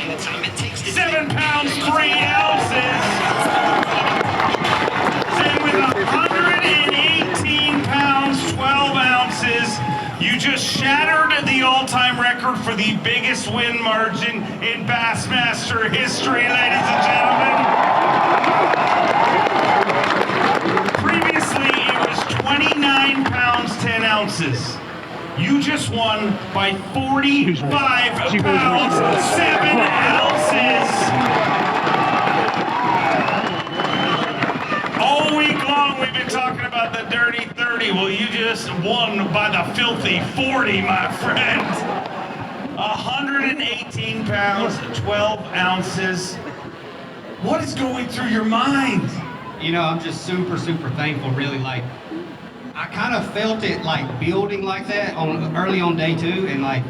7 pounds 3 ounces. And with 118 pounds 12 ounces, you just shattered the all-time record for the biggest win margin in Bassmaster history, ladies and gentlemen. Previously, it was 29 pounds 10 ounces. You just won by 45 pounds 7 ounces. All week long, we've been talking about the dirty 30. Well, you just won by the filthy 40, my friend. 118 pounds, 12 ounces. What is going through your mind? You know, I'm just super thankful, really. Like, I kind of felt it like building like that early on day 2, and like,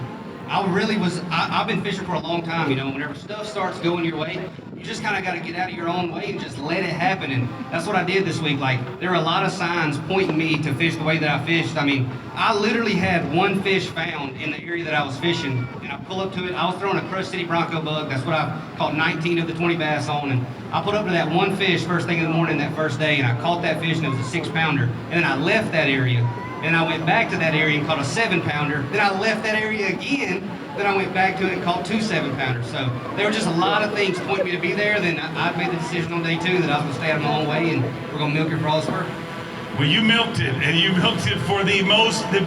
I've been fishing for a long time, you know. Whenever stuff starts going your way, you just kind of got to get out of your own way and just let it happen. And that's what I did this week. Like, there are a lot of signs pointing me to fish the way that I fished. I mean, I literally had one fish found in the area that I was fishing, and I pull up to it. I was throwing a Crush City Bronco bug. That's what I caught 19 of the 20 bass on. And I put up to that one fish first thing in the morning that first day, and I caught that fish, and it was a 6-pounder. And then I left that area. Then I went back to that area and caught a 7-pounder. Then I left that area again. Then I went back to it and caught 2 7-pounders. So there were just a lot of things pointing me to be there. Then I made the decision on day 2 that I was going to stay out of my own way, and we're going to milk it for all it's worth. Well, you milked it, and you milked it for the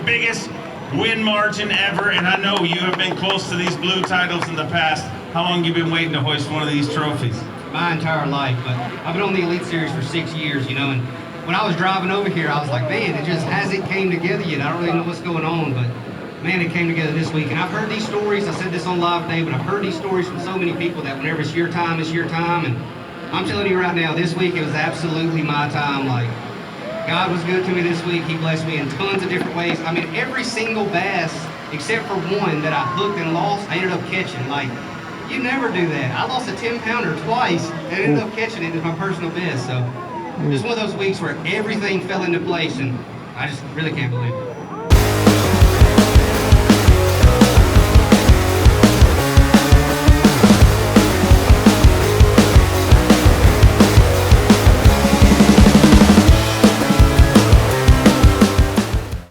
biggest win margin ever. And I know you have been close to these blue titles in the past. How long have you been waiting to hoist one of these trophies? My entire life, but I've been on the Elite Series for 6 years, you know, and when I was driving over here, I was like, man, it just hasn't came together yet. I don't really know what's going on, but man, it came together this week. And I've heard these stories. I said this on live today, but I've heard these stories from so many people that whenever it's your time, it's your time. And I'm telling you right now, this week it was absolutely my time. Like, God was good to me this week. He blessed me in tons of different ways. I mean, every single bass, except for one that I hooked and lost, I ended up catching. Like, you never do that. I lost a 10-pounder twice and ended up catching it as my personal best. So just one of those weeks where everything fell into place, and I just really can't believe it.